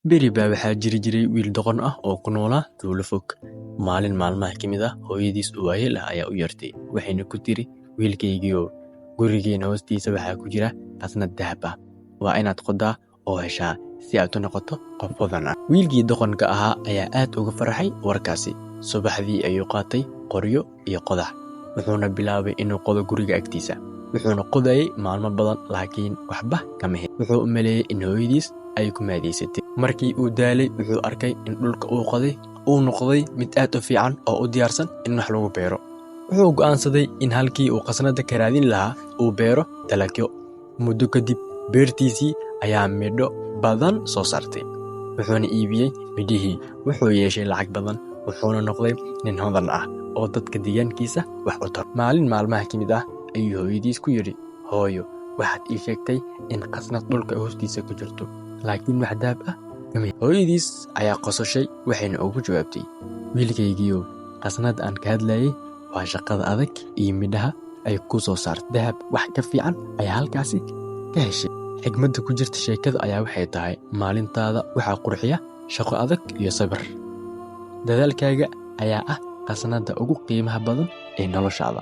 beri baa waxaa jiri jiray wiil doqon ah oo ku noolaa tuulo fog. Maalin maalmaha ka mid ah hooyadiis oo waayeel ah ayaa u yeertay, waxayna ku tiri, wiilkaygiiow, gurigeena hoostiisa waxaa ku jira qasnad dahab ah. Waa inaad qodaa oo heshaa si aad u noqoto qof hodan ah. Wiilkii doqonka ahaa ayaa aad uga farxay warkaasi. Subaxdii ayuu qaatay qoryo iyo qodax, wuxuuna bilaabay inuu qodo guriga agtiisa. Wuxuuna qodayay maalmo badan, laakiin waxba kama helin. Wuxuu u maleeyay in hooyadiis ay ku maadaysatay. Markii uu daalay, wuxuu arkay in dhulka uu qoday uu noqday mid aad u fiican oo u diyaarsan in wax lagu beero. Wuxuu go'aansaday in halkii uu qasnada ka raadin lahaa uu beero dalagyo. Muddo kadib, beertiisii ayaa midho badan soo saartay. Wuxuuna iibiyey midhihii. Wuxuu yeeshay lacag badan, wuxuuna noqday nin hodan ah oo dadka deegaankiisa wax u taro. Maalin maalmaha ka mid ah ayuu hooyadiis ku yidhi, hooyo, waxaad ii sheegtay in qasnad dhulka hoostiisa ku jirto, laakiin wax dahab ah kama helin. Hooyadiis ayaa qososhay, waxayna ugu jawaabtay, wiilkaygiiow, qasnad aan ka hadlayay waa shaqada adag iyo midhaha ay ku soo saartay. Dahab wax ka fiican ayaa halkaasi ka heshay. Xigmadda ku jirta sheekada ayaa waxay tahay, maalintaada waxaa qurxiya shaqo adag iyo sabir. Dadaalkaaga ayaa ah qasnada ugu qiimaha badan ee noloshaada.